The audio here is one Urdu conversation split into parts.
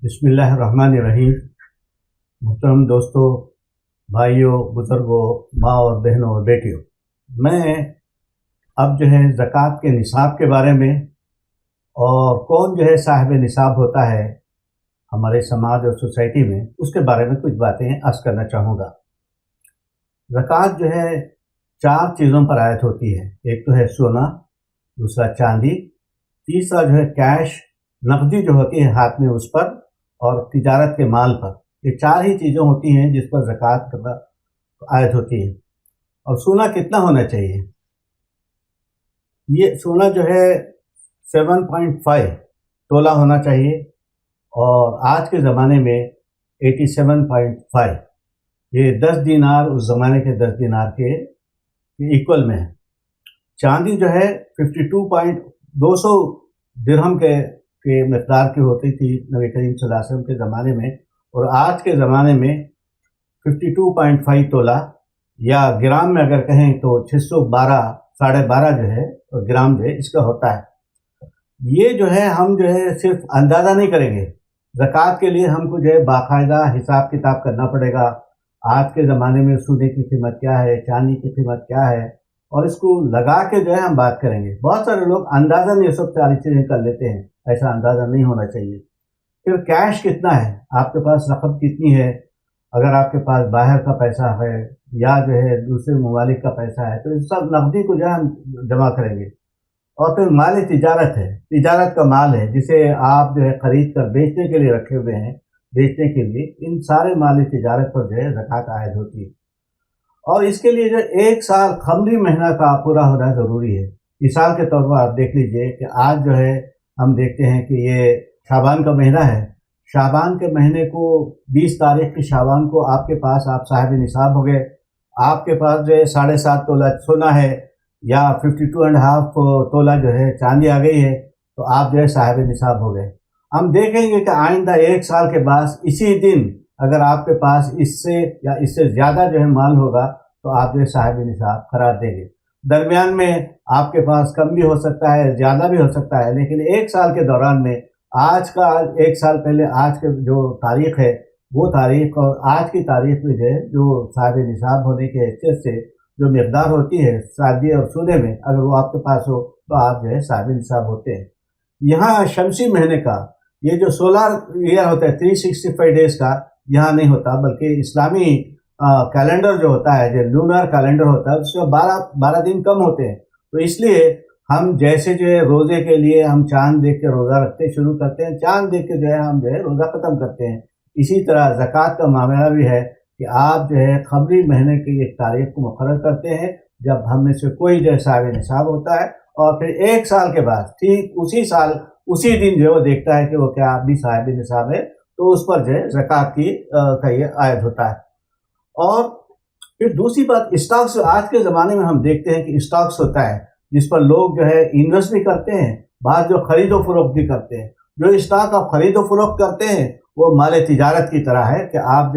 بسم اللہ الرحمن الرحیم۔ محترم دوستوں، بھائیوں، بزرگوں، ماں اور بہنوں اور بیٹیوں، میں اب زکوٰۃ کے نصاب کے بارے میں اور کون صاحب نصاب ہوتا ہے ہمارے سماج اور سوسائٹی میں، اس کے بارے میں کچھ باتیں عرض کرنا چاہوں گا۔ زکوٰۃ 4 چیزوں پر عائد ہوتی ہے۔ ایک تو ہے سونا، دوسرا چاندی، تیسرا کیش، نقدی ہوتی ہے ہاتھ میں اس پر، اور تجارت کے مال پر۔ یہ 4 ہی چیزیں ہوتی ہیں جس پر زکوٰۃ عائد ہوتی ہے۔ اور سونا کتنا ہونا چاہیے؟ یہ سونا 7.5 تولہ ہونا چاہیے، اور آج کے زمانے میں 87.5، یہ 10 دینار اس زمانے کے 10 دینار کے ایکول میں ہے۔ چاندی 52.200 درہم کے مقدار کی ہوتی تھی نبی کریم صلی اللہ علیہ وسلم کے زمانے میں، اور آج کے زمانے میں 52.5 تولہ، یا گرام میں اگر کہیں تو 612 ساڑھے 12 گرام اس کا ہوتا ہے۔ یہ ہم صرف اندازہ نہیں کریں گے، زکوٰۃ کے لیے ہم کو باقاعدہ حساب کتاب کرنا پڑے گا۔ آج کے زمانے میں سونے کی قیمت کیا ہے، چاندی کی قیمت کیا ہے، اور اس کو لگا کے ہم بات کریں گے۔ بہت سارے لوگ اندازہ نہیں سب ساری چیزیں کر لیتے ہیں، ایسا اندازہ نہیں ہونا چاہیے۔ پھر کیش کتنا ہے، آپ کے پاس رقم کتنی ہے، اگر آپ کے پاس باہر کا پیسہ ہے یا دوسرے ممالک کا پیسہ ہے تو اس سب نقدی کو ہم جمع کریں گے۔ اور پھر مال تجارت ہے، تجارت کا مال ہے جسے آپ خرید کر بیچنے کے لیے رکھے ہوئے ہیں، بیچنے کے لیے، ان سارے مال تجارت پر زکوٰۃ عائد ہوتی ہے۔ اور اس کے لیے 1 سال قمری مہینہ کا پورا ہونا ضروری ہے۔ مثال کے طور پر آپ دیکھ لیجئے کہ آج ہم دیکھتے ہیں کہ یہ شعبان کا مہینہ ہے۔ شعبان کے مہینے کو 20 تاریخ کی شعبان کو آپ کے پاس آپ صاحب نصاب ہو گئے، آپ کے پاس 7.5 تولہ سونا ہے، یا 52.5 تولہ چاندی آ گئی ہے، تو آپ صاحب نصاب ہو گئے۔ ہم دیکھیں گے کہ آئندہ 1 سال کے بعد اسی دن اگر آپ کے پاس اس سے یا اس سے زیادہ مال ہوگا تو آپ صاحب نصاب قرار دیں گے۔ درمیان میں آپ کے پاس کم بھی ہو سکتا ہے، زیادہ بھی ہو سکتا ہے، لیکن 1 سال کے دوران میں آج کا 1 سال پہلے آج کے جو تاریخ ہے وہ تاریخ اور آج کی تاریخ میں جو صاحب نصاب ہونے کے حیثیت سے جو مقدار ہوتی ہے چاندی اور سونے میں، اگر وہ آپ کے پاس ہو تو آپ صاحب نصاب ہوتے ہیں۔ یہاں شمسی مہینے کا یہ جو سولار ایئر ہوتا ہے 365 ڈیز کا یہاں نہیں ہوتا، بلکہ اسلامی کیلنڈر جو ہوتا ہے، جو لونر کیلنڈر ہوتا ہے، اس میں 12 دن کم ہوتے ہیں۔ تو اس لیے ہم جیسے روزے کے لیے ہم چاند دیکھ کے روزہ رکھتے شروع کرتے ہیں، چاند دیکھ کے ہم روزہ ختم کرتے ہیں، اسی طرح زکوٰۃ کا معاملہ بھی ہے کہ آپ قمری مہینے کی ایک تاریخ کو مقرر کرتے ہیں جب ہم میں سے کوئی صاحب نصاب ہوتا ہے، اور پھر 1 سال کے بعد ٹھیک اسی سال اسی دن وہ دیکھتا ہے کہ وہ کیا آپ بھی صاحب نصاب ہے، تو اس پر زکوٰۃ کا یہ عائد ہوتا ہے۔ اور پھر دوسری بات اسٹاکس، آج کے زمانے میں ہم دیکھتے ہیں کہ اسٹاکس ہوتا ہے جس پر لوگ انویسٹ بھی کرتے ہیں، بعض جو خرید و فروخت بھی کرتے ہیں۔ جو اسٹاک آپ خرید و فروخت کرتے ہیں وہ مال تجارت کی طرح ہے کہ آپ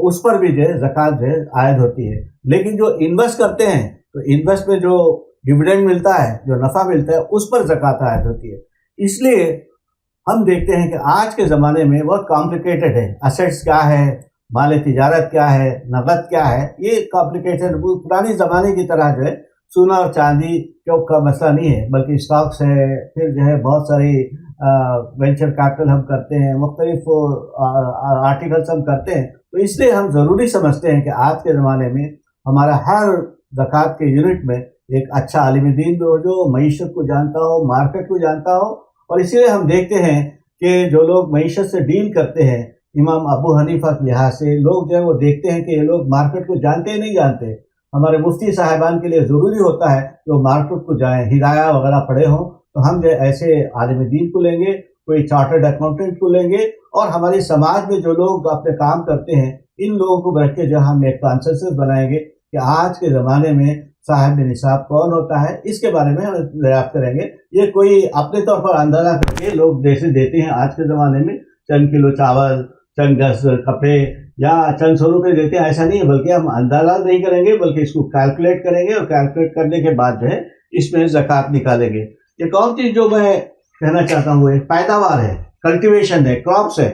اس پر بھی زکوٰۃ عائد ہوتی ہے۔ لیکن جو انویسٹ کرتے ہیں تو انویسٹ میں جو ڈیویڈنڈ ملتا ہے، جو نفع ملتا ہے، اس پر زکوٰۃ عائد ہوتی ہے۔ اس لیے ہم دیکھتے ہیں کہ آج کے زمانے میں بہت کمپلیکیٹڈ ہے، اسیٹس کیا ہے، مال تجارت کیا ہے، نقد کیا ہے، یہ کمپلیکیٹڈ پرانے زمانے کی طرح سونا اور چاندی کا مسئلہ نہیں ہے، بلکہ اسٹاکس ہے، پھر بہت ساری وینچر کیپٹل ہم کرتے ہیں، مختلف آرٹیکلس ہم کرتے ہیں۔ تو اس لیے ہم ضروری سمجھتے ہیں کہ آج کے زمانے میں ہمارا ہر زکوٰۃ کے یونٹ میں ایک اچھا عالم دین بھی ہو، جو معیشت کو جانتا ہو، مارکیٹ کو جانتا ہو۔ اور اسی لیے ہم دیکھتے ہیں کہ جو لوگ معیشت سے ڈیل کرتے ہیں، امام ابو حنیفہ کے لحاظ سے لوگ وہ دیکھتے ہیں کہ یہ لوگ مارکیٹ کو جانتے ہی نہیں جانتے۔ ہمارے مفتی صاحبان کے لیے ضروری ہوتا ہے کہ وہ مارکیٹ کو جائیں، ہدایہ وغیرہ پڑھے ہوں، تو ہم ایسے عالم دین کو لیں گے، کوئی چارٹرڈ اکاؤنٹنٹ کو لیں گے، اور ہماری سماج میں جو لوگ اپنے کام کرتے ہیں ان لوگوں کو بیٹھ کے ہم ایک کانسنسس بنائیں گے کہ آج کے زمانے میں صاحب نصاب کون ہوتا ہے، اس کے بارے میں ہم دریافت کریں گے۔ یہ کوئی اپنے طور پر اندازہ کر کے لوگ جیسے دیتے ہیں آج کے زمانے میں چند کلو چاول، چند گز کپڑے یا چند 100 روپے دیتے ہیں، ایسا نہیں ہے، بلکہ ہم اندازہ نہیں کریں گے، بلکہ اس کو کیلکولیٹ کریں گے، اور کیلکولیٹ کرنے کے بعد اس میں زکوٰۃ نکالیں گے۔ ایک اور چیز جو میں کہنا چاہتا ہوں وہ پیداوار ہے، کلٹیویشن ہے، کراپس ہے۔